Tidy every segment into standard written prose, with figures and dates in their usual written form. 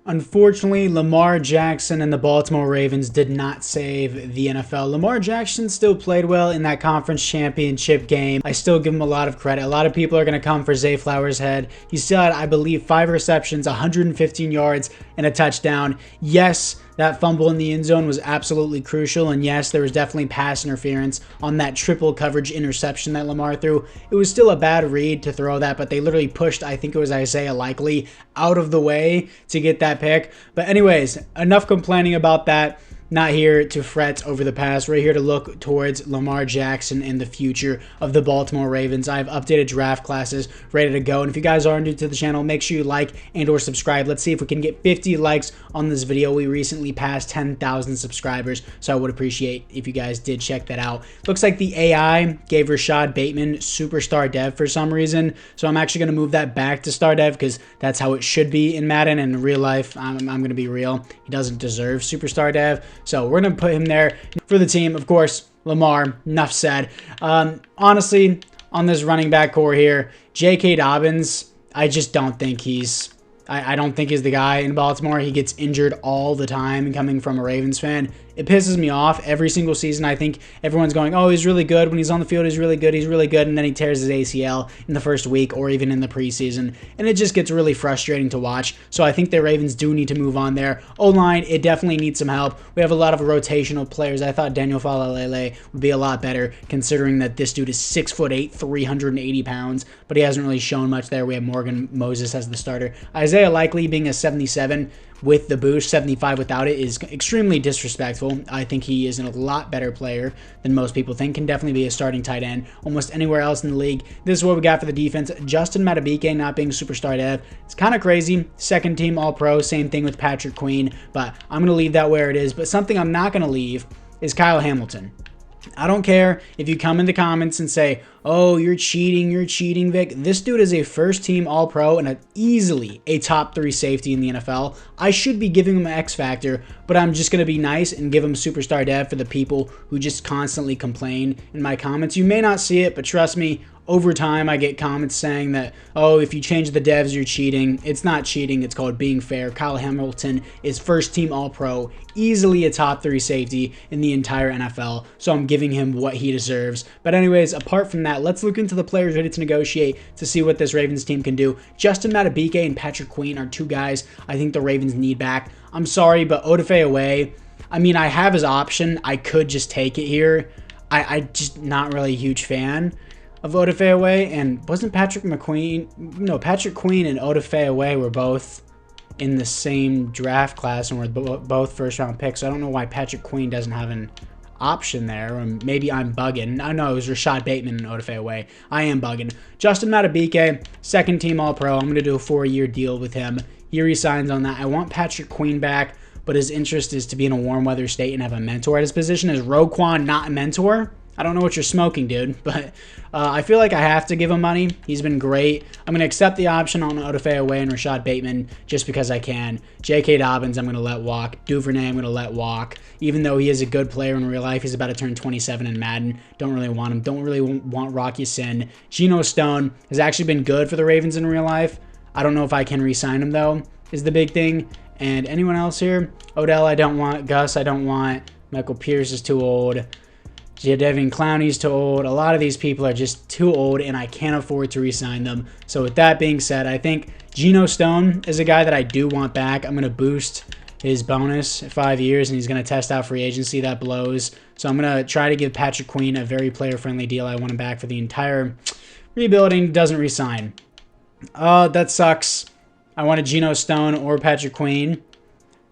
Unfortunately, Lamar Jackson and the Baltimore Ravens did not save the NFL. Lamar Jackson still played well in that conference championship game. I still give him a lot of credit. A lot of people are going to come for Zay Flowers' head. He still had, I believe, 5 receptions, 115 yards, and a touchdown. Yes, that fumble in the end zone was absolutely crucial, and yes, there was definitely pass interference on that triple coverage interception that Lamar threw. It was still a bad read to throw that, but they literally pushed, I think it was Isaiah Likely, out of the way to get that pick. But anyways, enough complaining about that. Not here to fret over the past. We're here to look towards Lamar Jackson and the future of the Baltimore Ravens. I have updated draft classes ready to go. And if you guys are new to the channel, make sure you like and or subscribe. Let's see if we can get 50 likes on this video. We recently passed 10,000 subscribers, so I would appreciate if you guys did check that out. Looks like the AI gave Rashad Bateman superstar dev for some reason. So I'm actually going to move that back to star dev because that's how it should be in Madden. And in real life, I'm going to be real. He doesn't deserve superstar dev. So we're going to put him there for the team. Of course, Lamar, enough said. Honestly, on this running back core here, J.K. Dobbins, I just don't think he's... I don't think he's the guy in Baltimore. He gets injured all the time coming from a Ravens fan. It pisses me off every single season. I think everyone's going, oh, he's really good. When he's on the field, he's really good. He's really good. And then he tears his ACL in the first week or even in the preseason. And it just gets really frustrating to watch. So I think the Ravens do need to move on there. O-line, it definitely needs some help. We have a lot of rotational players. I thought Daniel Falalele would be a lot better considering that this dude is 6'8", 380 pounds. But he hasn't really shown much there. We have Morgan Moses as the starter. Isaiah Likely being a 77 with the boost, 75 without it, is extremely disrespectful. I think he is a lot better player than most people think. Can definitely be a starting tight end almost anywhere else in the league. This is what we got for the defense. Justin Madubuike not being superstar dev. It's kind of crazy. Second team All-Pro. Same thing with Patrick Queen. But I'm going to leave that where it is. But something I'm not going to leave is Kyle Hamilton. I don't care if you come in the comments and say, oh, you're cheating, Vic. This dude is a first-team All-Pro and easily a top 3 safety in the NFL. I should be giving him an X factor, but I'm just going to be nice and give him superstar dev for the people who just constantly complain in my comments. You may not see it, but trust me, over time, I get comments saying that, oh, if you change the devs, you're cheating. It's not cheating. It's called being fair. Kyle Hamilton is first-team All-Pro, easily a top 3 safety in the entire NFL, so I'm giving him what he deserves. But anyways, apart from that, let's look into the players ready to negotiate to see what this Ravens team can do. Justin Madubuike and Patrick Queen are 2 guys I think the Ravens need back. I'm sorry, but Odafe Away, I mean, I have his option. I could just take it here. I just not really a huge fan of Odafe Away, and wasn't Patrick Queen and Odafe Away were both in the same draft class and were both first-round picks, so I don't know why Patrick Queen doesn't have an option there, or maybe I'm bugging. I know it was Rashad Bateman and Odafe Away. I am bugging. Justin Madubuike, second-team All-Pro. I'm going to do a 4-year deal with him. He resigns on that. I want Patrick Queen back, but his interest is to be in a warm weather state and have a mentor at his position. Is Roquan not a mentor? I don't know what you're smoking, dude, but I feel like I have to give him money. He's been great. I'm going to accept the option on Odafe Away and Rashad Bateman just because I can. J.K. Dobbins, I'm going to let walk. Duvernay, I'm going to let walk. Even though he is a good player in real life, he's about to turn 27 in Madden. Don't really want him. Don't really want Rocky Sin. Geno Stone has actually been good for the Ravens in real life. I don't know if I can re-sign him, though, is the big thing. And anyone else here? Odell, I don't want. Gus, I don't want. Michael Pierce is too old. Jadeveon Clowney's too old. A lot of these people are just too old, and I can't afford to re-sign them. So with that being said, I think Geno Stone is a guy that I do want back. I'm going to boost his bonus 5 years, and he's going to test out free agency. That blows. So I'm going to try to give Patrick Queen a very player-friendly deal. I want him back for the entire rebuilding. Doesn't re-sign. Oh, that sucks. I wanted Geno Stone or Patrick Queen.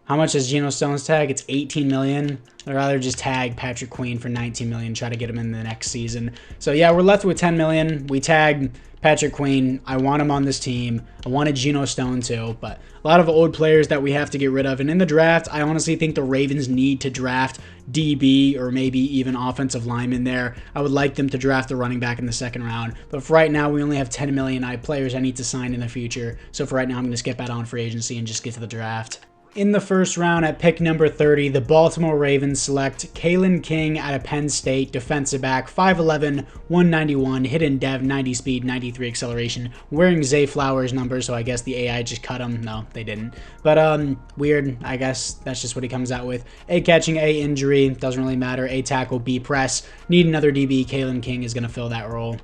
How much is Geno Stone's tag? It's $18 million. I'd rather just tag Patrick Queen for $19 million, try to get him in the next season. So yeah, we're left with $10 million. We tagged Patrick Queen. I want him on this team. I wanted Geno Stone too, but a lot of old players that we have to get rid of. And in the draft, I honestly think the Ravens need to draft DB or maybe even offensive lineman there. I would like them to draft a running back in the second round. But for right now, we only have $10 million players I need to sign in the future. So for right now, I'm going to skip out on free agency and just get to the draft. In the first round at pick number 30, the Baltimore Ravens select Kalen King out of Penn State, defensive back, 5'11", 191, hidden dev, 90 speed, 93 acceleration, wearing Zay Flowers numbers, so I guess the AI just cut him. No, they didn't. But weird, I guess that's just what he comes out with. A catching, A injury, doesn't really matter. A tackle, B press. Need another DB, Kalen King is going to fill that role.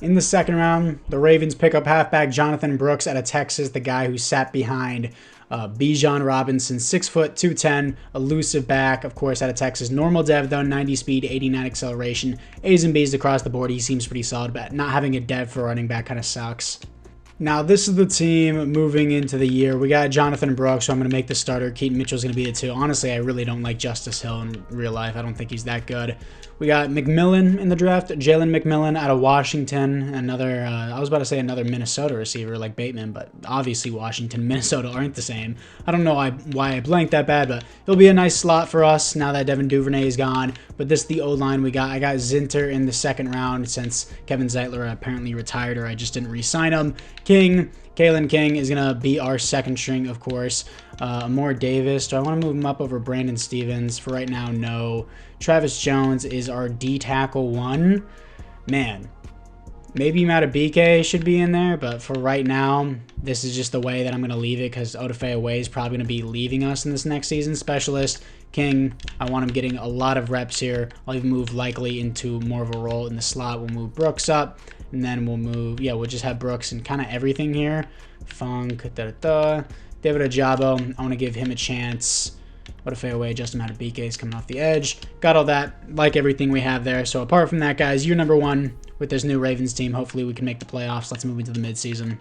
In the second round, the Ravens pick up halfback Jonathan Brooks out of Texas, the guy who sat behind Bijan Robinson, 6 foot, 210, elusive back, of course, out of Texas. Normal dev, though, 90 speed, 89 acceleration. A's and B's across the board. He seems pretty solid, but not having a dev for running back kind of sucks. Now, this is the team moving into the year. We got Jonathan Brooks, so I'm going to make the starter. Keaton Mitchell's going to be it, too. Honestly, I really don't like Justice Hill in real life. I don't think he's that good. We got McMillan in the draft, Jalen McMillan out of Washington. Another, I was about to say another Minnesota receiver like Bateman, but obviously Washington and Minnesota aren't the same. I don't know why I blanked that bad, but he'll be a nice slot for us now that Devin Duvernay is gone. But this is the O-line we got. I got Zinter in the second round since Kevin Zeitler apparently retired, or I just didn't re-sign him. Kalen King is going to be our second string, of course. Amore Davis. Do I want to move him up over Brandon Stevens? For right now, no. Travis Jones is our D-tackle 1. Man, maybe Matabike should be in there, but for right now, this is just the way that I'm going to leave it because Odafe Away is probably going to be leaving us in this next season. Specialist King, I want him getting a lot of reps here. I'll even move likely into more of a role in the slot. We'll move Brooks up, and then we'll move, we'll just have Brooks and kind of everything here. Funk, David Ajabo, I want to give him a chance. What if away? Justin Matabike is coming off the edge. Got all that, like everything we have there. So apart from that, guys, year number 1 with this new Ravens team. Hopefully we can make the playoffs. Let's move into the midseason.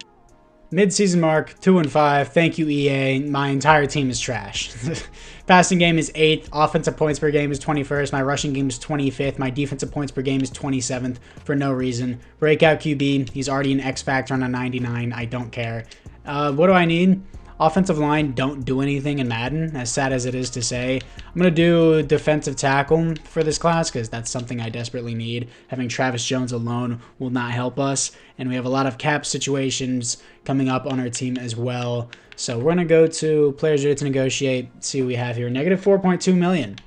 Midseason mark, 2-5. Thank you, EA. My entire team is trash. Passing game is 8th. Offensive points per game is 21st. My rushing game is 25th. My defensive points per game is 27th for no reason. Breakout QB. He's already an X Factor on a 99. I don't care. What do I need? Offensive line don't do anything in Madden, as sad as it is to say. I'm going to do defensive tackle for this class because that's something I desperately need. Having Travis Jones alone will not help us, and we have a lot of cap situations coming up on our team as well. So we're going to go to players ready to negotiate, see what we have here. Negative 4.2 million.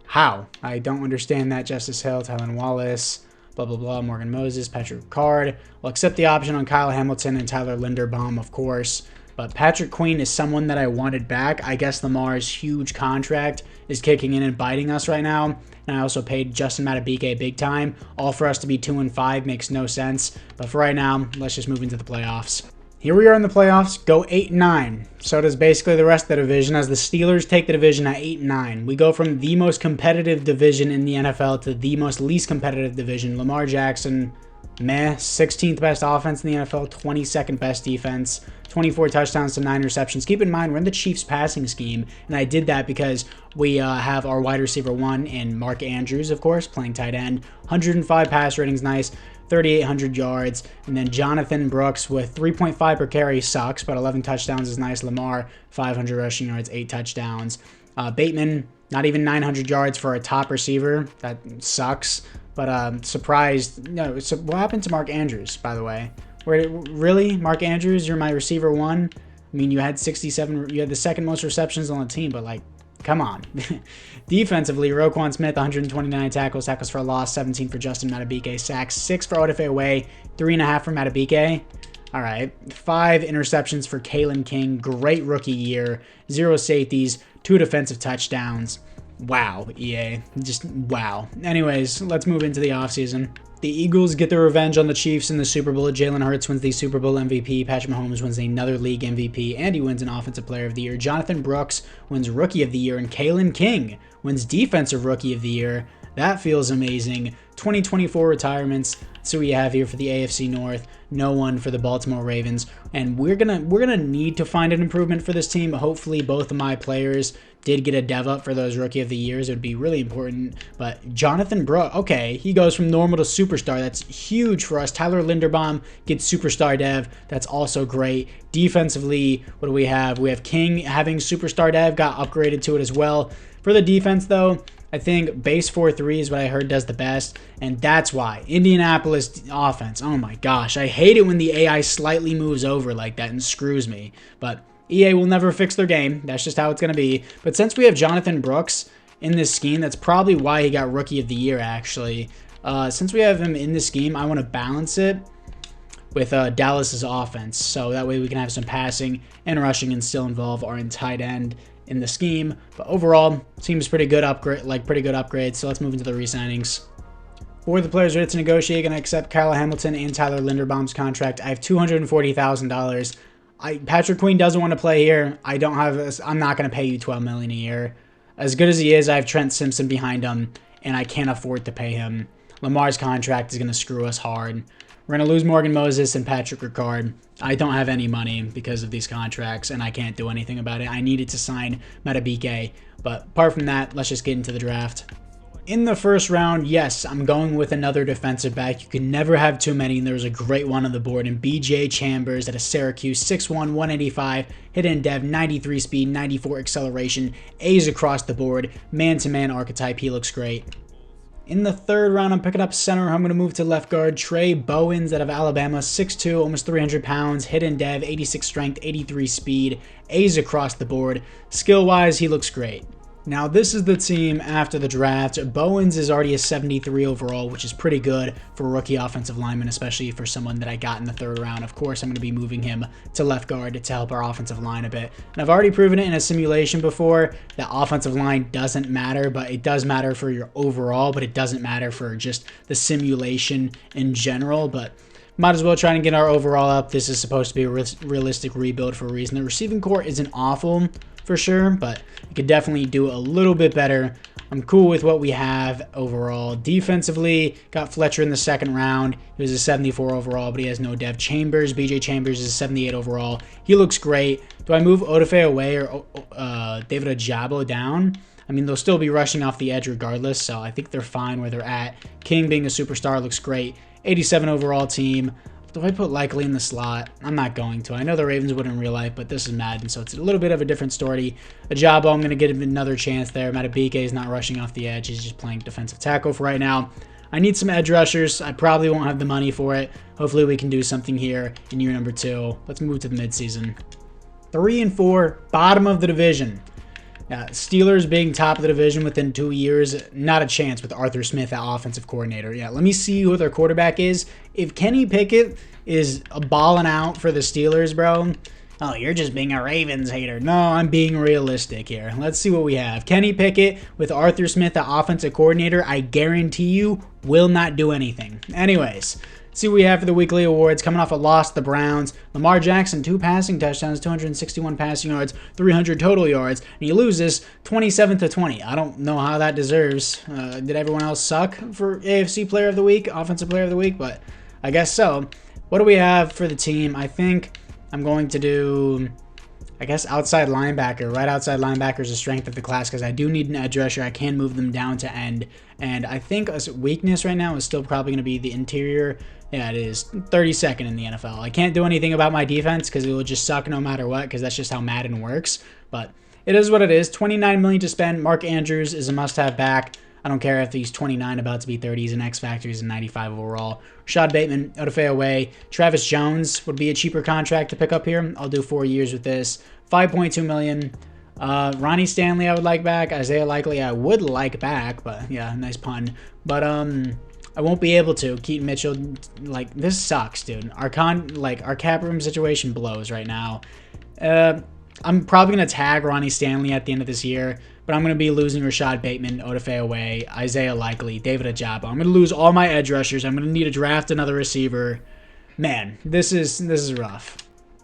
How? I don't understand that. Justice Hill, Tylen Wallace, blah, blah, blah, Morgan Moses, Patrick Card. We'll accept the option on Kyle Hamilton and Tyler Linderbaum, of course. But Patrick Queen is someone that I wanted back. I guess Lamar's huge contract is kicking in and biting us right now. And I also paid Justin Matabike big time. All for us to be 2-5 makes no sense. But for right now, let's just move into the playoffs. Here we are in the playoffs. Go 8-9. So does basically the rest of the division as the Steelers take the division at 8-9. We go from the most competitive division in the NFL to the most least competitive division. Lamar Jackson, meh. 16th best offense in the NFL, 22nd best defense. 24 touchdowns to 9 receptions. Keep in mind, we're in the Chiefs passing scheme, and I did that because we have our wide receiver 1 and Mark Andrews, of course, playing tight end. 105 pass ratings, nice. 3,800 yards. And then Jonathan Brooks with 3.5 per carry sucks, but 11 touchdowns is nice. Lamar, 500 rushing yards, 8 touchdowns. Bateman, not even 900 yards for a top receiver. That sucks. But surprised. No, so what happened to Mark Andrews, by the way? Really? Mark Andrews, you're my receiver 1? I mean, you had 67, you had the second most receptions on the team, but like, come on. Defensively, Roquan Smith, 129 tackles for a loss, 17 for Justin Matabike, sacks, 6 for Odafe Away, 3.5 for Matabike. All right, 5 interceptions for Kalen King, great rookie year, 0 safeties, 2 defensive touchdowns. Wow, EA, just wow. Anyways, let's move into the offseason. The Eagles get their revenge on the Chiefs in the Super Bowl. Jalen Hurts wins the Super Bowl MVP. Patrick Mahomes wins another league MVP, and he wins an Offensive Player of the Year. Jonathan Brooks wins Rookie of the Year, and Kalen King wins Defensive Rookie of the Year. That feels amazing. 2024 retirements. So we have here for the AFC North. No one for the Baltimore Ravens, and we're gonna need to find an improvement for this team. Hopefully, both of my players did get a dev up for those Rookie of the Years. It would be really important. But Jonathan Brooks, okay, he goes from normal to superstar. That's huge for us. Tyler Linderbaum gets superstar dev. That's also great. Defensively, what do we have? We have King having superstar dev, got upgraded to it as well. For the defense, though, I think base 4-3 is what I heard does the best, and that's why. Indianapolis offense, oh my gosh. I hate it when the AI slightly moves over like that and screws me, but EA will never fix their game. That's just how it's going to be. But since we have Jonathan Brooks in this scheme, that's probably why he got Rookie of the Year, actually. Since we have him in this scheme, I want to balance it with Dallas's offense. So that way we can have some passing and rushing and still involve our tight end in the scheme. But overall, seems pretty good upgrade. So let's move into the re-signings. For the players ready to negotiate, going to accept Kyle Hamilton and Tyler Linderbaum's contract. I have $240,000. Patrick Queen doesn't want to play here. I'm not going to pay you $12 million a year. As good as he is, I have Trent Simpson behind him, and I can't afford to pay him. Lamar's contract is going to screw us hard. We're going to lose Morgan Moses and Patrick Ricard. I don't have any money because of these contracts, and I can't do anything about it. I needed to sign Matabike, but apart from that, let's just get into the draft. In the first round, yes, I'm going with another defensive back. You can never have too many, and there was a great one on the board in BJ Chambers out of Syracuse, 6'1", 185, hit-in dev, 93 speed, 94 acceleration, A's across the board, man-to-man archetype. He looks great. In the third round, I'm picking up center. I'm going to move to left guard. Trey Bowens out of Alabama, 6'2", almost 300 pounds, hit-in dev, 86 strength, 83 speed, A's across the board. Skill-wise, he looks great. Now, this is the team after the draft. Bowens is already a 73 overall, which is pretty good for a rookie offensive lineman, especially for someone that I got in the third round. Of course, I'm going to be moving him to left guard to help our offensive line a bit. And I've already proven it in a simulation before that offensive line doesn't matter, but it does matter for your overall, but it doesn't matter for just the simulation in general. But might as well try and get our overall up. This is supposed to be a realistic rebuild for a reason. The receiving core isn't awful for sure, but you could definitely do a little bit better. I'm cool with what we have overall. Defensively, got Fletcher in the second round. He was a 74 overall, but he has no dev. Chambers, BJ Chambers is a 78 overall. He looks great. Do I move Odafe away or David Ojabo down? I mean, they'll still be rushing off the edge regardless, so I think they're fine where they're at. King being a superstar looks great. 87 overall team. Do I put Likely in the slot? I'm not going to. I know the Ravens would in real life, but this is Madden, so it's a little bit of a different story. Ojabo, I'm going to get him another chance there. Matabike is not rushing off the edge. He's just playing defensive tackle for right now. I need some edge rushers. I probably won't have the money for it. Hopefully we can do something here in year number 2. Let's move to the midseason. 3 and 4, bottom of the division. Steelers being top of the division within 2 years, not a chance with Arthur Smith at offensive coordinator. Yeah, let me see who their quarterback is. If Kenny Pickett is balling out for the Steelers, bro, oh, you're just being a Ravens hater. No, I'm being realistic here. Let's see what we have. Kenny Pickett with Arthur Smith at offensive coordinator, I guarantee you, will not do anything. Anyways, see what we have for the weekly awards. Coming off a loss to the Browns. Lamar Jackson, 2 passing touchdowns, 261 passing yards, 300 total yards. And you lose this 27-20. I don't know how that deserves. Did everyone else suck for AFC Player of the Week, Offensive Player of the Week? But I guess so. What do we have for the team? I think I'm going to do, I guess, outside linebacker. Right outside linebacker is the strength of the class because I do need an edge rusher. I can move them down to end. And I think a weakness right now is still probably going to be the interior. Yeah, it is 32nd in the NFL. I can't do anything about my defense because it will just suck no matter what because that's just how Madden works. But it is what it is. $29 million to spend. Mark Andrews is a must-have back. I don't care if he's 29, about to be 30. He's an X Factor. He's a 95 overall. Rashad Bateman, Odafe away. Travis Jones would be a cheaper contract to pick up here. I'll do 4 years with this. $5.2 million. Ronnie Stanley I would like back. Isaiah Likely I would like back, but yeah, nice pun. But I won't be able to. Keaton Mitchell, like, this sucks, dude. Our cap room situation blows right now. I'm probably going to tag Ronnie Stanley at the end of this year, but I'm going to be losing Rashad Bateman, Odafe away, Isaiah Likely, David Ojabo. I'm going to lose all my edge rushers. I'm going to need to draft another receiver. Man, this is rough.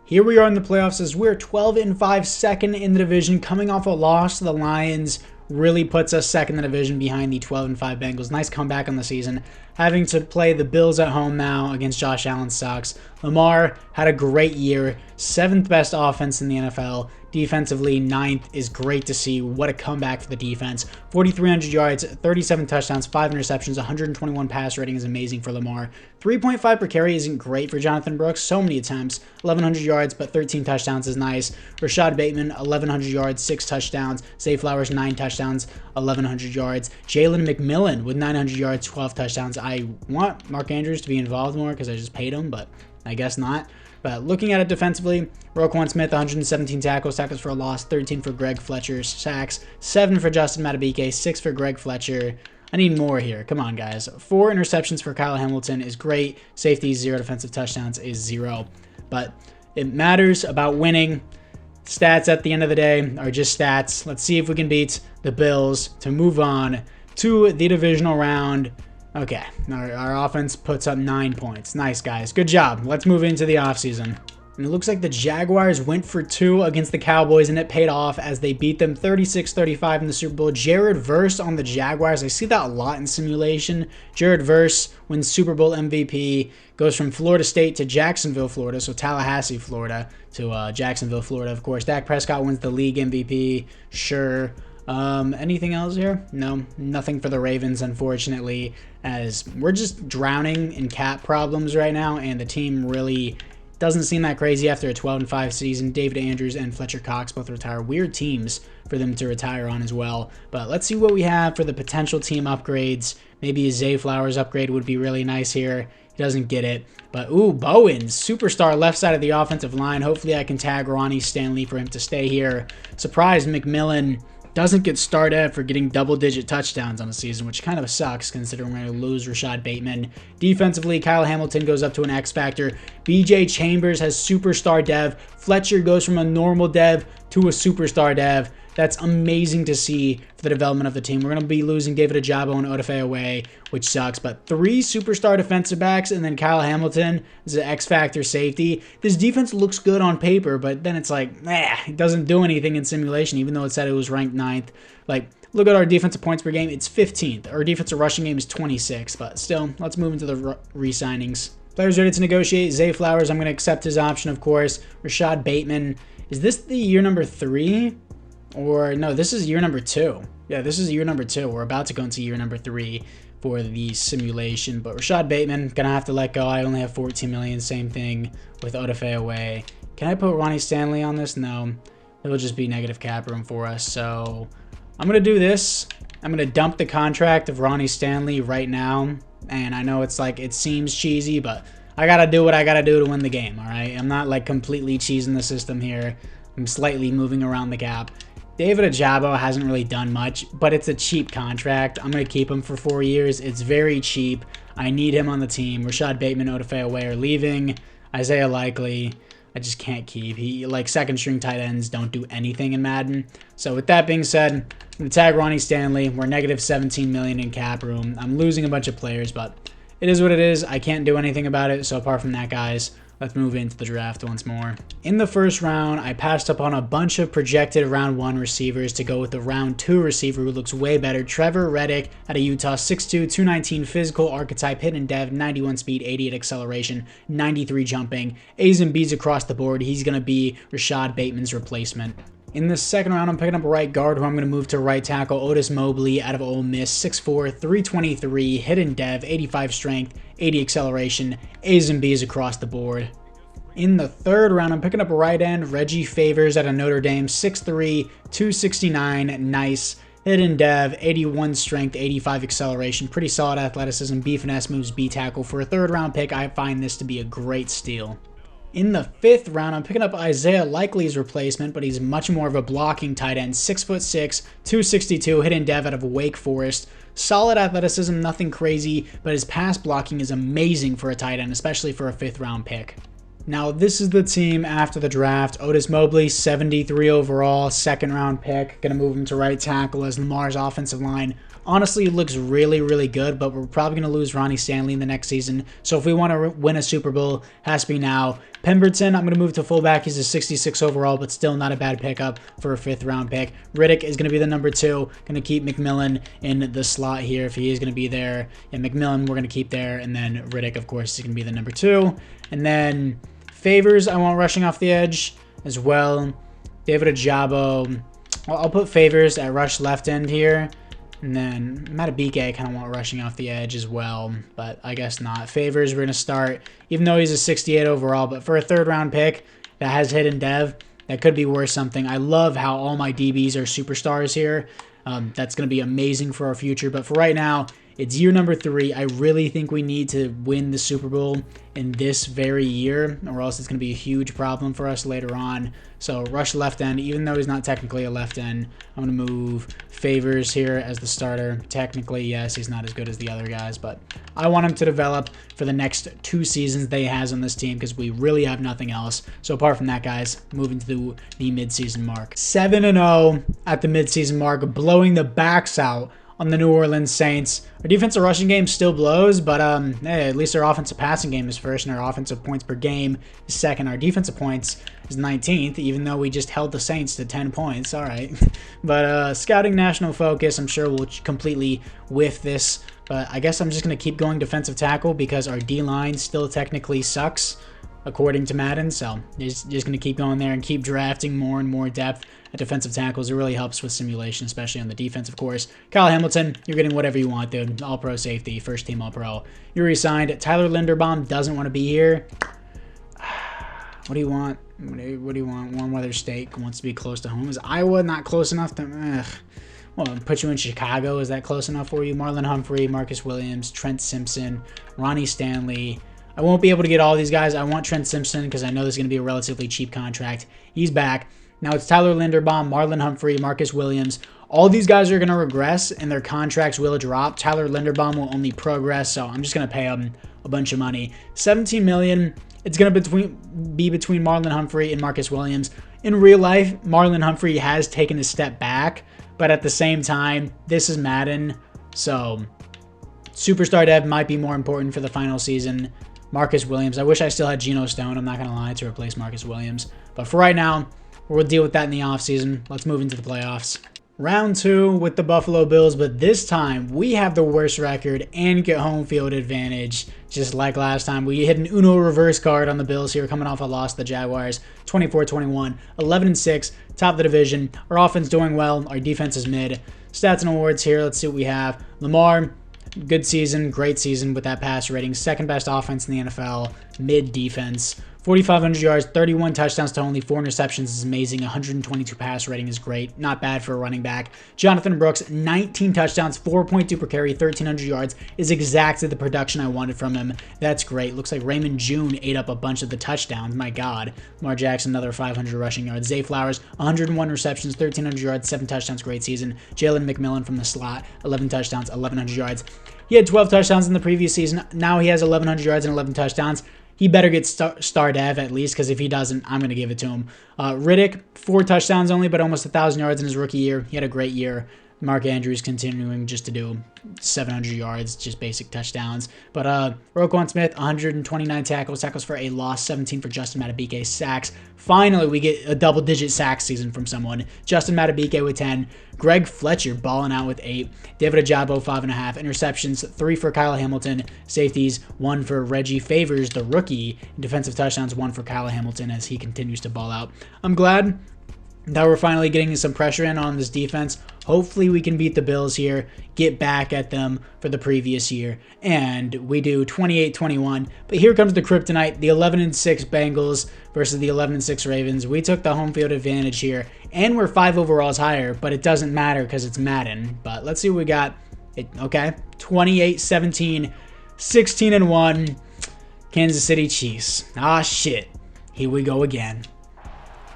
Here we are in the playoffs as we're 12-5, second in the division, coming off a loss to the Lions. Really puts us second in the division behind the 12-5 Bengals. Nice comeback on the season. Having to play the Bills at home now against Josh Allen sucks. Lamar had a great year. 7th best offense in the NFL. Defensively, 9th is great to see. What a comeback for the defense. 4,300 yards, 37 touchdowns, 5 interceptions, 121 pass rating is amazing for Lamar. 3.5 per carry isn't great for Jonathan Brooks. So many attempts. 1,100 yards, but 13 touchdowns is nice. Rashad Bateman, 1,100 yards, 6 touchdowns. Zay Flowers, 9 touchdowns, 1,100 yards. Jalen McMillan with 900 yards, 12 touchdowns. I want Mark Andrews to be involved more because I just paid him, but I guess not. But looking at it defensively, Roquan Smith, 117 tackles for a loss, 13 for Greg Fletcher, sacks, 7 for Justin Madubuike, 6 for Greg Fletcher. I need more here. Come on, guys. 4 interceptions for Kyle Hamilton is great. Safety, 0. Defensive touchdowns is 0. But it matters about winning. Stats at the end of the day are just stats. Let's see if we can beat the Bills to move on to the divisional round. Okay, our offense puts up 9 points. Nice, guys. Good job. Let's move into the offseason. And it looks like the Jaguars went for 2 against the Cowboys, and it paid off as they beat them 36-35 in the Super Bowl. Jared Verse on the Jaguars. I see that a lot in simulation. Jared Verse wins Super Bowl MVP, goes from Florida State to Jacksonville, Florida, so Tallahassee, Florida, to Jacksonville, Florida, of course. Dak Prescott wins the league MVP. Sure. Anything else here? No, nothing for the Ravens, unfortunately, as we're just drowning in cap problems right now, and the team really doesn't seem that crazy after a 12-5 season. David Andrews and Fletcher Cox both retire. Weird teams for them to retire on as well. But let's see what we have for the potential team upgrades. Maybe a Zay Flowers upgrade would be really nice here. He doesn't get it. But, ooh, Bowens, superstar left side of the offensive line. Hopefully I can tag Ronnie Stanley for him to stay here. Surprised McMillan doesn't get started for getting double-digit touchdowns on the season, which kind of sucks considering we're going to lose Rashad Bateman. Defensively, Kyle Hamilton goes up to an X Factor. BJ Chambers has superstar dev. Fletcher goes from a normal dev to a superstar dev. That's amazing to see for the development of the team. We're going to be losing David Ajabo and Odafe away, which sucks. But 3 superstar defensive backs and then Kyle Hamilton is an X-Factor safety. This defense looks good on paper, but then it's like, it doesn't do anything in simulation, even though it said it was ranked 9th. Like, look at our defensive points per game. It's 15th. Our defensive rushing game is 26th. But still, let's move into the re-signings. Players ready to negotiate. Zay Flowers, I'm going to accept his option, of course. Rashad Bateman. Is this the year number 3? Or, no, this is year number 2. Yeah, this is year number 2. We're about to go into year number 3 for the simulation. But Rashad Bateman, gonna have to let go. I only have 14 million. Same thing with Odafe away. Can I put Ronnie Stanley on this? No. It'll just be negative cap room for us. So, I'm gonna do this. I'm gonna dump the contract of Ronnie Stanley right now. And I know it's like, it seems cheesy, but I gotta do what I gotta do to win the game, alright? I'm not like completely cheesing the system here. I'm slightly moving around the gap. David Ajabo hasn't really done much, but it's a cheap contract. I'm going to keep him for 4 years. It's very cheap. I need him on the team. Rashad Bateman, Odafe away are leaving. Isaiah Likely, I just can't keep. Like, second string tight ends don't do anything in Madden. So with that being said, I'm going to tag Ronnie Stanley. We're negative 17 million in cap room. I'm losing a bunch of players, but it is what it is. I can't do anything about it. So apart from that, guys, let's move into the draft once more. In the first round, I passed up on a bunch of projected round 1 receivers to go with the round 2 receiver who looks way better. Trevor Reddick out of Utah, 6'2", 219 physical archetype, hidden dev, 91 speed, 88 acceleration, 93 jumping. A's and B's across the board. He's going to be Rashad Bateman's replacement. In the second round, I'm picking up a right guard who I'm going to move to right tackle. Otis Mobley out of Ole Miss, 6'4", 323, hidden dev, 85 strength, 80 acceleration, A's and B's across the board. In the third round, I'm picking up a right end, Reggie Favors out of Notre Dame, 6'3", 269, nice, hidden dev, 81 strength, 85 acceleration, pretty solid athleticism, B finesse moves, B tackle. For a third round pick, I find this to be a great steal. In the fifth round, I'm picking up Isaiah Likely's replacement, but he's much more of a blocking tight end. 6'6", 262, hidden dev out of Wake Forest. Solid athleticism, nothing crazy, but his pass blocking is amazing for a tight end, especially for a 5th round pick. Now, this is the team after the draft. Otis Mobley, 73 overall, 2nd round pick. Gonna move him to right tackle as Lamar's offensive line honestly looks really, really good, but we're probably going to lose Ronnie Stanley in the next season. So if we want to win a Super Bowl, has to be now. Pemberton, I'm going to move to fullback. He's a 66 overall, but still not a bad pickup for a 5th round pick. Riddick is going to be the number 2. Going to keep McMillan in the slot here if he is going to be there. And McMillan, we're going to keep there. And then Riddick, of course, is going to be the number 2. And then Favors, I want rushing off the edge as well. David Ajabo, I'll put Favors at rush left end here. And then Madubuike, I kind of want rushing off the edge as well, but I guess not. Favors, we're going to start, even though he's a 68 overall, but for a 3rd round pick that has hidden dev, that could be worth something. I love how all my DBs are superstars here. That's going to be amazing for our future, but for right now, It's year number 3. I really think we need to win the Super Bowl in this very year, or else it's going to be a huge problem for us later on. So rush left end, even though he's not technically a left end, I'm going to move Favors here as the starter. Technically, yes, he's not as good as the other guys, but I want him to develop for the next 2 seasons that he has on this team because we really have nothing else. So apart from that, guys, moving to the midseason mark. 7-0 at the midseason mark, blowing the backs out on the New Orleans Saints. Our defensive rushing game still blows, but hey, at least our offensive passing game is first, and our offensive points per game is second. Our defensive points is 19th, even though we just held the Saints to 10 points. All right. But scouting national focus, I'm sure we'll completely whiff this. But I guess I'm just going to keep going defensive tackle because our D-line still technically sucks, according to Madden. So just going to keep going there and keep drafting more and more depth at defensive tackles. It really helps with simulation, especially on the defense, of course. Kyle Hamilton, you're getting whatever you want, dude. All-pro safety, first-team All-Pro. You're re-signed. Tyler Linderbaum doesn't want to be here. What do you want? What do you want? Warm weather state wants to be close to home. Is Iowa not close enough to... Well, put you in Chicago. Is that close enough for you? Marlon Humphrey, Marcus Williams, Trent Simpson, Ronnie Stanley. I won't be able to get all these guys. I want Trent Simpson because I know this is going to be a relatively cheap contract. He's back. Now it's Tyler Linderbaum, Marlon Humphrey, Marcus Williams. All these guys are going to regress and their contracts will drop. Tyler Linderbaum will only progress, so I'm just going to pay him a bunch of money. $17 million. It's going to be between Marlon Humphrey and Marcus Williams. In real life, Marlon Humphrey has taken a step back, but at the same time, this is Madden, so superstar dev might be more important for the final season. Marcus Williams. I wish I still had Geno Stone, I'm not going to lie, to replace Marcus Williams. But for right now, we'll deal with that in the offseason. Let's move into the playoffs. Round 2 with the Buffalo Bills, but this time we have the worst record and get home field advantage. Just like last time, we hit an Uno reverse card on the Bills here, coming off a loss to the Jaguars, 24-21, 11-6, top of the division. Our offense doing well, our defense is mid. Stats and awards here, let's see what we have. Lamar, good season, great season with that pass rating. Second best offense in the NFL, mid defense. 4,500 yards, 31 touchdowns to only 4 interceptions is amazing. 122 pass rating is great. Not bad for a running back. Jonathan Brooks, 19 touchdowns, 4.2 per carry, 1,300 yards is exactly the production I wanted from him. That's great. Looks like Raymond June ate up a bunch of the touchdowns. My God. Lamar Jackson, another 500 rushing yards. Zay Flowers, 101 receptions, 1,300 yards, 7 touchdowns. Great season. Jalen McMillan from the slot, 11 touchdowns, 1,100 yards. He had 12 touchdowns in the previous season. Now he has 1,100 yards and 11 touchdowns. He better get star dev at least, because if he doesn't, I'm going to give it to him. Riddick, 4 touchdowns only, but almost 1,000 yards in his rookie year. He had a great year. Mark Andrews continuing just to do 700 yards, just basic touchdowns. But Roquan Smith, 129 tackles for a loss, 17 for Justin Madubuike, sacks. Finally, we get a double-digit sack season from someone. Justin Madubuike with 10. Greg Fletcher balling out with 8. David Ajabo, 5.5. Interceptions, 3 for Kyle Hamilton. Safeties, 1 for Reggie Favors, the rookie. And defensive touchdowns, 1 for Kyle Hamilton as he continues to ball out. I'm glad that we're finally getting some pressure in on this defense. Hopefully we can beat the Bills here, get back at them for the previous year, and we do 28-21. But here comes the kryptonite, the 11-6 Bengals versus the 11-6 Ravens. We took the home field advantage here, and we're 5 overalls higher, but it doesn't matter because it's Madden. But let's see what we got. Okay, 28-17, 16-1, Kansas City Chiefs. Ah, shit. Here we go again.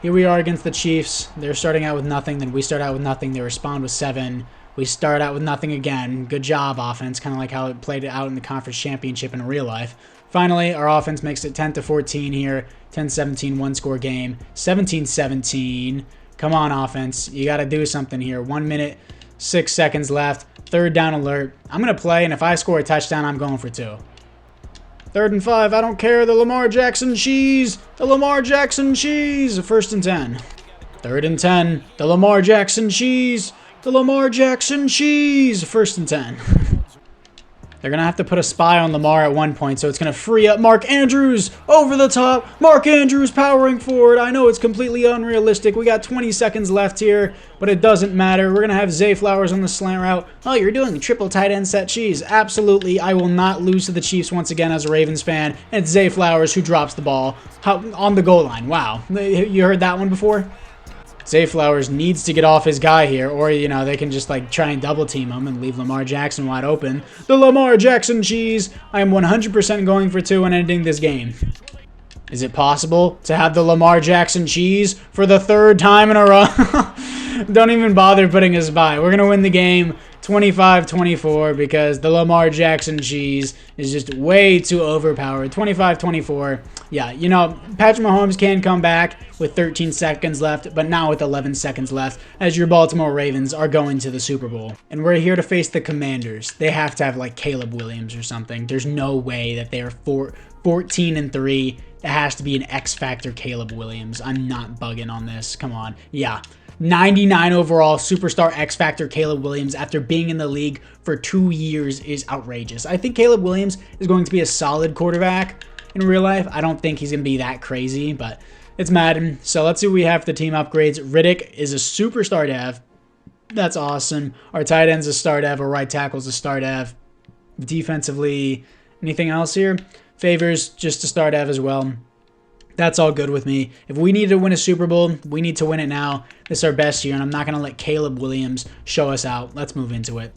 Here we are against the Chiefs. They're starting out with nothing, then we start out with nothing. They respond with 7. We start out with nothing again. Good job, offense. Kind of like how it played out in the conference championship in real life. Finally, our offense makes it 10-14 here. 10-17, one-score game. 17-17. Come on, offense. You got to do something here. 1 minute, 6 seconds left. Third down alert. I'm going to play, and if I score a touchdown, I'm going for 2. 3rd and 5, I don't care. The Lamar Jackson cheese. The Lamar Jackson cheese. 1st and 10. 3rd and 10. The Lamar Jackson cheese. The Lamar Jackson cheese. 1st and 10. They're going to have to put a spy on Lamar at one point, so it's going to free up Mark Andrews over the top. Mark Andrews powering forward. I know it's completely unrealistic. We got 20 seconds left here, but it doesn't matter. We're going to have Zay Flowers on the slant route. Oh, you're doing triple tight end set cheese. Absolutely. I will not lose to the Chiefs once again as a Ravens fan. And it's Zay Flowers who drops the ball on the goal line. Wow. You heard that one before? Zay Flowers needs to get off his guy here, or, you know, they can just, like, try and double team him and leave Lamar Jackson wide open. The Lamar Jackson cheese! I am 100% going for 2 and ending this game. Is it possible to have the Lamar Jackson cheese for the 3rd time in a row? Don't even bother putting us by. We're going to win the game 25-24 because the Lamar Jackson cheese is just way too overpowered. 25-24. Yeah, you know, Patrick Mahomes can come back with 13 seconds left, but not with 11 seconds left, as your Baltimore Ravens are going to the Super Bowl. And we're here to face the Commanders. They have to have, like, Caleb Williams or something. There's no way that they are 14-3. It has to be an X-Factor Caleb Williams. I'm not bugging on this. Come on. Yeah. 99 overall superstar X-Factor Caleb Williams after being in the league for 2 years is outrageous. I think Caleb Williams is going to be a solid quarterback in real life. I don't think he's going to be that crazy, but it's Madden. So let's see what we have for the team upgrades. Riddick is a superstar dev. That's awesome. Our tight end's a star dev. Our right tackle's a star dev. Defensively, anything else here? Favors, just a star dev as well. That's all good with me. If we need to win a Super Bowl, we need to win it now. This is our best year, and I'm not going to let Caleb Williams show us out. Let's move into it.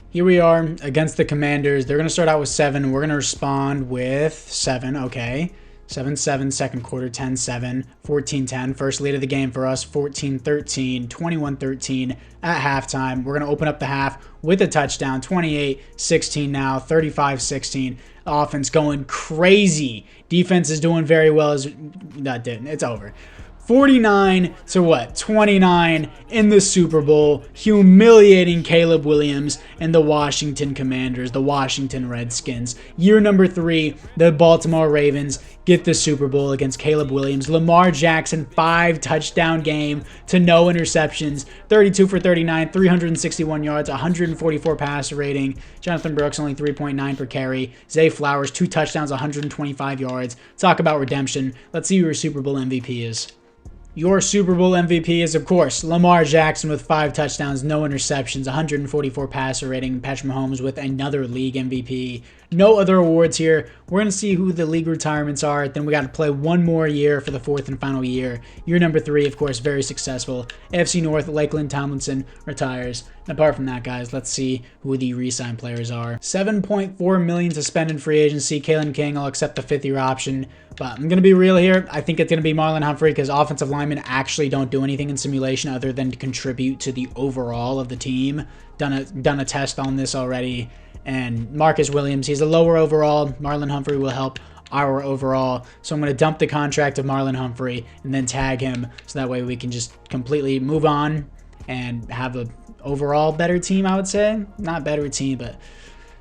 Here we are against the Commanders. They're going to start out with 7. We're going to respond with 7. Okay. 7-7, second quarter, 10-7, 14-10. First lead of the game for us, 14-13, 21-13 at halftime. We're going to open up the half with a touchdown, 28-16 now, 35-16. Offense going crazy. Defense is doing very well. That didn't. It's over. 49 to what? 29 in the Super Bowl, humiliating Caleb Williams and the Washington Commanders, the Washington Redskins. Year number 3, the Baltimore Ravens get the Super Bowl against Caleb Williams. Lamar Jackson, 5 touchdown game to no interceptions, 32 for 39, 361 yards, 144 passer rating. Jonathan Brooks only 3.9 per carry. Zay Flowers, 2 touchdowns, 125 yards. Talk about redemption. Let's see who your Super Bowl MVP is. Your Super Bowl MVP is, of course, Lamar Jackson with 5 touchdowns, no interceptions, 144 passer rating. Patrick Mahomes with another league MVP. No other awards here. We're going to see who the league retirements are. Then we got to play one more year for the 4th and final year. Year number 3, of course, very successful. AFC North, Lakeland Tomlinson retires. And apart from that, guys, let's see who the re-signed players are. $7.4 million to spend in free agency. Kalen King, I'll accept the 5th-year option. But I'm going to be real here. I think it's going to be Marlon Humphrey because offensive linemen actually don't do anything in simulation other than to contribute to the overall of the team. Done a test on this already. And Marcus Williams, he's a lower overall. Marlon Humphrey will help our overall. So I'm going to dump the contract of Marlon Humphrey and then tag him so that way we can just completely move on and have a overall better team, I would say. Not better team, but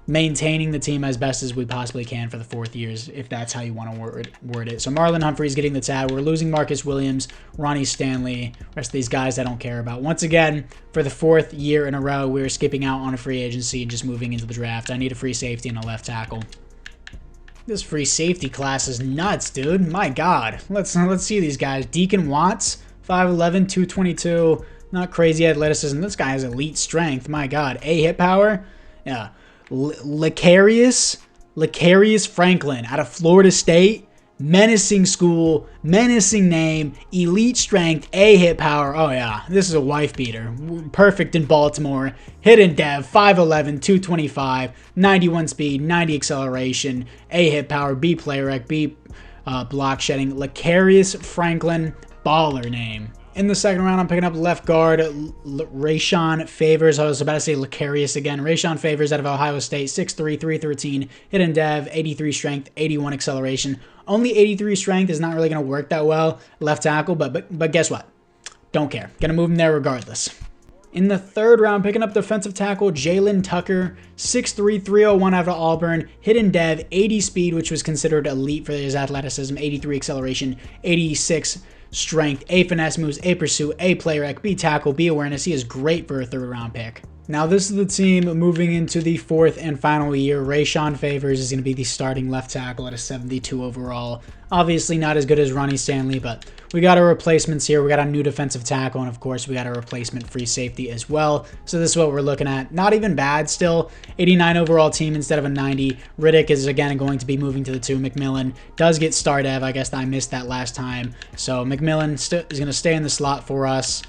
maintaining the team as best as we possibly can for the 4th years, if that's how you want to word it. So Marlon Humphrey's getting the tag. We're losing Marcus Williams, Ronnie Stanley, rest of these guys I don't care about. Once again, for the 4th year in a row, we're skipping out on a free agency and just moving into the draft. I need a free safety and a left tackle. This free safety class is nuts, dude. My God. Let's see these guys. Deacon Watts, 5'11", 222. Not crazy athleticism. This guy has elite strength. My God. A hit power. Yeah. Lecarius Franklin out of Florida State. Menacing school, menacing name, elite strength, A hit power. Oh yeah, this is a wife beater. Perfect in Baltimore. Hidden dev, 5'11", 225, 91 speed, 90 acceleration, A hit power, B play rec, B block shedding. Lecarius Franklin, baller name. In the 2nd round, I'm picking up left guard Rayshawn Favors. I was about to say Lecarius again. Rayshawn Favors out of Ohio State, 6'3", 313, hidden dev, 83 strength, 81 acceleration. Only 83 strength is not really going to work that well, left tackle, but guess what? Don't care. Going to move him there regardless. In the 3rd round, picking up defensive tackle Jalen Tucker, 6'3", 301 out of Auburn, hidden dev, 80 speed, which was considered elite for his athleticism, 83 acceleration, 86 strength, A finesse moves, A pursuit, A play rec, B tackle, B awareness. He is great for a 3rd round pick. Now this is the team moving into the fourth and final year. Rayshawn Favors is going to be the starting left tackle at a 72 overall. Obviously not as good as Ronnie Stanley, but we got our replacements here. We got a new defensive tackle, and of course we got a replacement free safety as well. So this is what we're looking at. Not even bad still. 89 overall team instead of a 90. Riddick is again going to be moving to the 2. McMillan does get star dev. I guess I missed that last time. So McMillan is going to stay in the slot for us.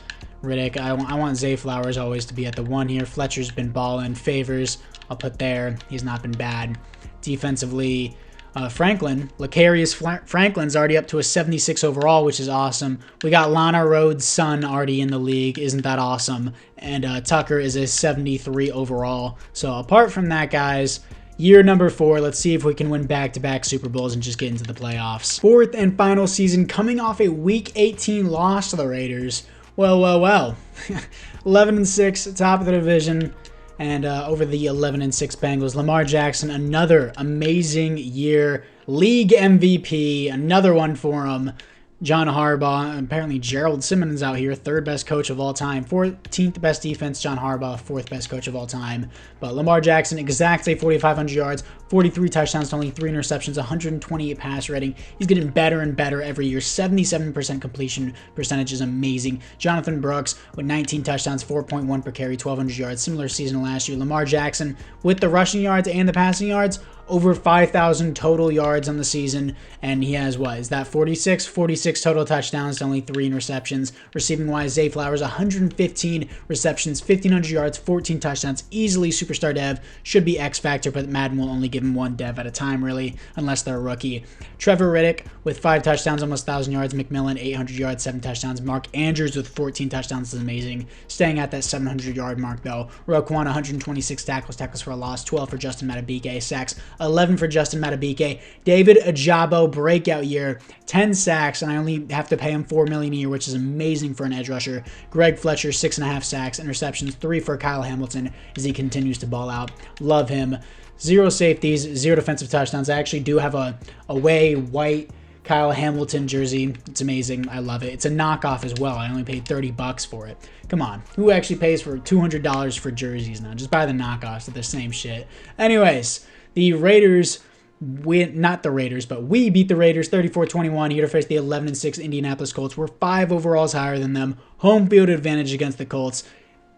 Riddick, I want Zay Flowers always to be at the 1 here. Fletcher's been balling. Favors, I'll put there. He's not been bad. Defensively, Lecarius Franklin's already up to a 76 overall, which is awesome. We got Lana Rhodes' son already in the league. Isn't that awesome? And Tucker is a 73 overall. So apart from that, guys, year number 4, let's see if we can win back-to-back Super Bowls and just get into the playoffs. Fourth and final season, coming off a Week 18 loss to the Raiders. Well. 11-6, top of the division, and over the 11-6 Bengals. Lamar Jackson, another amazing year. League MVP, another one for him. John Harbaugh, apparently Gerald Simmons out here, 3rd best coach of all time. 14th best defense, John Harbaugh, 4th best coach of all time. But Lamar Jackson, exactly 4,500 yards, 43 touchdowns to only 3 interceptions, 128 pass rating. He's getting better and better every year. 77% completion percentage is amazing. Jonathan Brooks with 19 touchdowns, 4.1 per carry, 1,200 yards. Similar season to last year. Lamar Jackson with the rushing yards and the passing yards, over 5,000 total yards on the season, and he has, what is that, 46 total touchdowns to only 3 interceptions. Receiving wise, Zay Flowers, 115 receptions, 1,500 yards, 14 touchdowns, easily superstar dev. Should be X factor, but Madden will only give him 1 dev at a time, really, unless they're a rookie. Trevor Riddick with 5 touchdowns, almost 1,000 yards. McMillan, 800 yards, 7 touchdowns. Mark Andrews with 14 touchdowns is amazing, staying at that 700 yard mark though. Roquan, 126 tackles for a loss, 12 for Justin Madubuike, sacks 11 for Justin Madubuike. David Ajabo, breakout year, 10 sacks, and I only have to pay him $4 million a year, which is amazing for an edge rusher. Greg Fletcher, 6.5 sacks, interceptions, 3 for Kyle Hamilton as he continues to ball out. Love him. 0 safeties, 0 defensive touchdowns. I actually do have a away white Kyle Hamilton jersey. It's amazing. I love it. It's a knockoff as well. I only paid $30 for it. Come on. Who actually pays for $200 for jerseys now? Just buy the knockoffs of the same shit. Anyways, the Raiders, not the Raiders, but we beat the Raiders 34-21 here to face the 11-6 Indianapolis Colts. We're 5 overalls higher than them. Home field advantage against the Colts.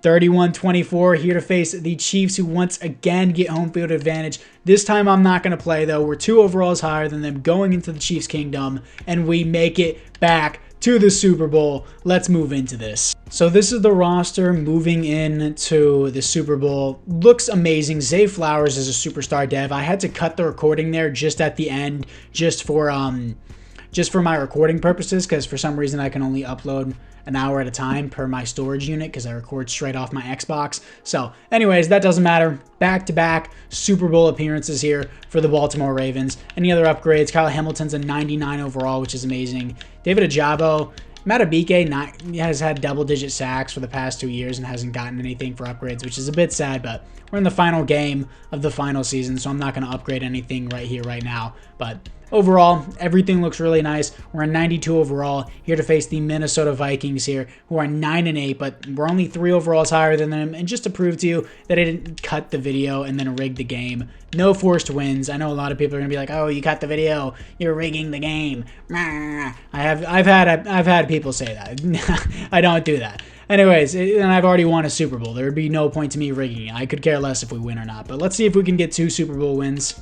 31-24 here to face the Chiefs, who once again get home field advantage. This time I'm not going to play, though. We're 2 overalls higher than them going into the Chiefs' kingdom, and we make it back to the Super Bowl. Let's move into this. So this is the roster moving into the Super Bowl. Looks amazing. Zay Flowers is a superstar dev. I had to cut the recording there just at the end, just for my recording purposes, because for some reason I can only upload an hour at a time per my storage unit because I record straight off my Xbox. So anyways, that doesn't matter. Back-to-back Super Bowl appearances here for the Baltimore Ravens. Any other upgrades? Kyle Hamilton's a 99 overall, which is amazing. David Ajabo, Madubuike has had double-digit sacks for the past 2 years and hasn't gotten anything for upgrades, which is a bit sad, but we're in the final game of the final season, so I'm not going to upgrade anything right here, right now. But overall, everything looks really nice. We're a 92 overall here to face the Minnesota Vikings here, who are 9-8, but we're only 3 overalls higher than them. And just to prove to you that I didn't cut the video and then rig the game, no forced wins. I know a lot of people are gonna be like, "Oh, you cut the video, you're rigging the game." I've had people say that. I don't do that. Anyways, and I've already won a Super Bowl. There would be no point to me rigging it. I could care less if we win or not. But let's see if we can get 2 Super Bowl wins.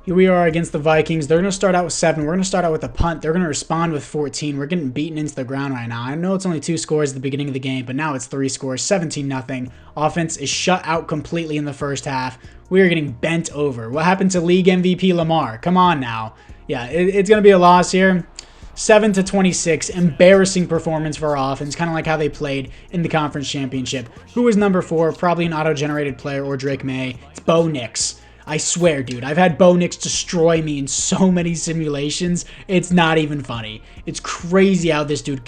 Here we are against the Vikings. They're going to start out with 7. We're going to start out with a punt. They're going to respond with 14. We're getting beaten into the ground right now. I know it's only 2 scores at the beginning of the game, but now it's 3 scores, 17-0. Offense is shut out completely in the first half. We are getting bent over. What happened to league MVP Lamar? Come on now. Yeah, it's going to be a loss here. 7-26, embarrassing performance for our offense, kind of like how they played in the conference championship. Who was number 4? Probably an auto-generated player or Drake May. It's Bo Nix. I swear, dude, I've had Bo Nix destroy me in so many simulations. It's not even funny. It's crazy how this dude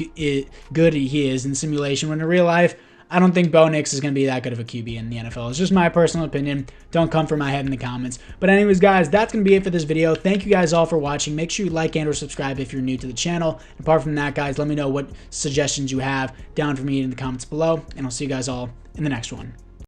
good he is in simulation, when in real life, I don't think Bo Nix is going to be that good of a QB in the NFL. It's just my personal opinion. Don't come for my head in the comments. But anyways, guys, that's going to be it for this video. Thank you guys all for watching. Make sure you like and or subscribe if you're new to the channel. Apart from that, guys, let me know what suggestions you have down for me in the comments below. And I'll see you guys all in the next one.